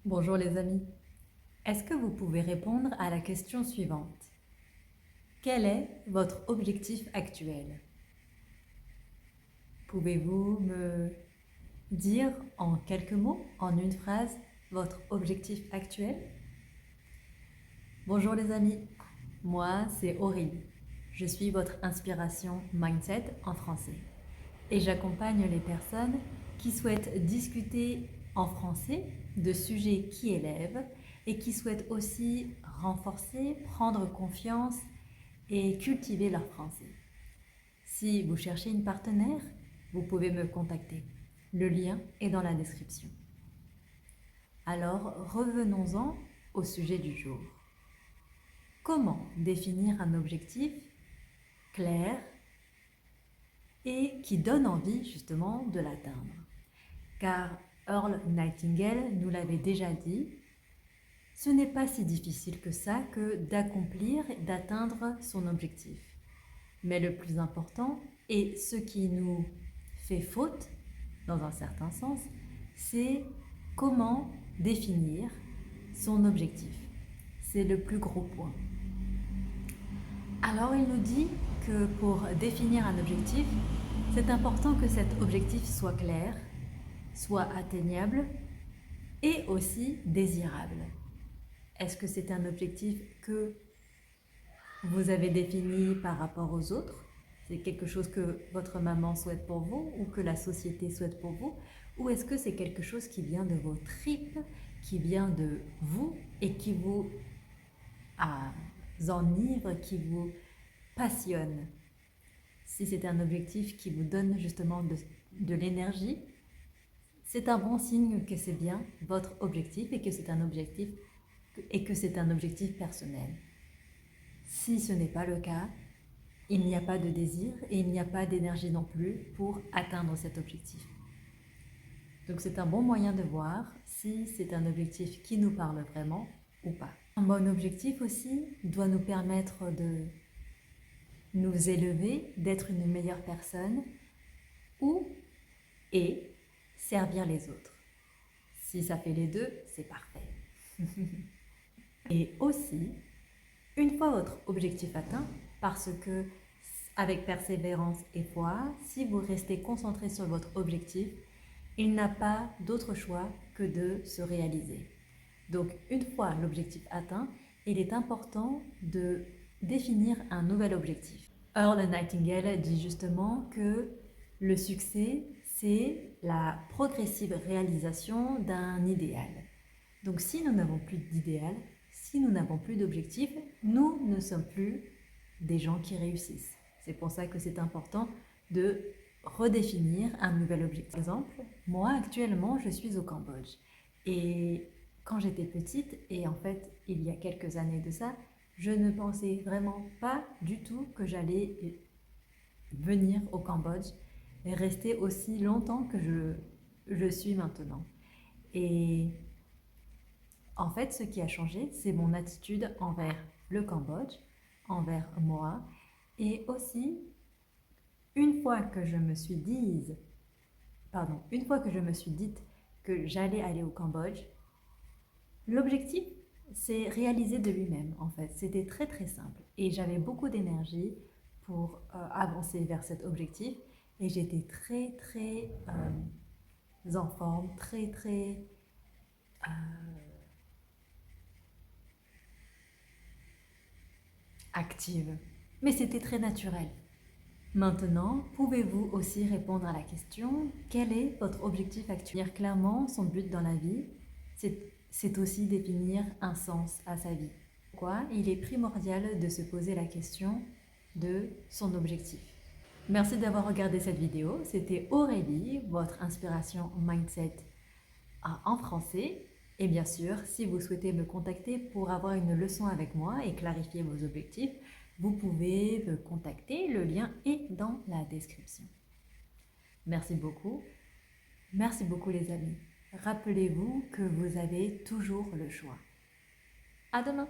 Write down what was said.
Bonjour les amis. Est-ce que vous pouvez répondre à la question suivante? Quel est votre objectif actuel? Pouvez-vous me dire en quelques mots, en une phrase, votre objectif actuel? Bonjour les amis, moi c'est Aurélie. Je suis votre inspiration mindset en français et j'accompagne les personnes qui souhaitent discuter en français de sujets qui élèvent et qui souhaitent aussi renforcer, prendre confiance et cultiver leur français. Si vous cherchez une partenaire, vous pouvez me contacter. Le lien est dans la description. Alors, revenons-en au sujet du jour. Comment définir un objectif clair et qui donne envie justement de l'atteindre? Car Earl Nightingale nous l'avait déjà dit, ce n'est pas si difficile que ça que d'accomplir, d'atteindre son objectif. Mais le plus important, et ce qui nous fait faute, dans un certain sens, c'est comment définir son objectif. C'est le plus gros point. Alors il nous dit que pour définir un objectif, c'est important que cet objectif soit clair, soit atteignable et aussi désirable. Est-ce que c'est un objectif que vous avez défini par rapport aux autres? C'est quelque chose que votre maman souhaite pour vous ou que la société souhaite pour vous? Ou est-ce que c'est quelque chose qui vient de vos tripes, qui vient de vous et qui vous enivre, qui vous passionne? Si c'est un objectif qui vous donne justement de l'énergie, c'est un bon signe que c'est bien votre objectif et que c'est un objectif personnel. Si ce n'est pas le cas, il n'y a pas de désir et il n'y a pas d'énergie non plus pour atteindre cet objectif. Donc c'est un bon moyen de voir si c'est un objectif qui nous parle vraiment ou pas. Un bon objectif aussi doit nous permettre de nous élever, d'être une meilleure personne et servir les autres. Si ça fait les deux, c'est parfait. Et aussi, une fois votre objectif atteint, parce que avec persévérance et foi, si vous restez concentré sur votre objectif, il n'a pas d'autre choix que de se réaliser. Donc, une fois l'objectif atteint, il est important de définir un nouvel objectif. Earl Nightingale dit justement que le succès, c'est la progressive réalisation d'un idéal. Donc, si nous n'avons plus d'idéal, si nous n'avons plus d'objectif, nous ne sommes plus des gens qui réussissent. C'est pour ça que c'est important de redéfinir un nouvel objectif. Par exemple, moi actuellement, je suis au Cambodge. Et quand j'étais petite, et en fait, il y a quelques années de ça, je ne pensais vraiment pas du tout que j'allais venir au Cambodge et rester aussi longtemps que je suis maintenant. Et en fait, ce qui a changé, c'est mon attitude envers le Cambodge, envers moi, et aussi une fois que je me suis dite que j'allais aller au Cambodge, l'objectif s'est réalisé de lui-même en fait. C'était très très simple et j'avais beaucoup d'énergie pour avancer vers cet objectif et j'étais très très en forme, très très active. Mais c'était très naturel. Maintenant, pouvez-vous aussi répondre à la question, quel est votre objectif actuel? Clairement, son but dans la vie, c'est aussi définir un sens à sa vie. Pourquoi il est primordial de se poser la question de son objectif. Merci d'avoir regardé cette vidéo. C'était Aurélie, votre inspiration mindset en français. Et bien sûr, si vous souhaitez me contacter pour avoir une leçon avec moi et clarifier vos objectifs, vous pouvez me contacter, le lien est dans la description. Merci beaucoup les amis. Rappelez-vous que vous avez toujours le choix. À demain!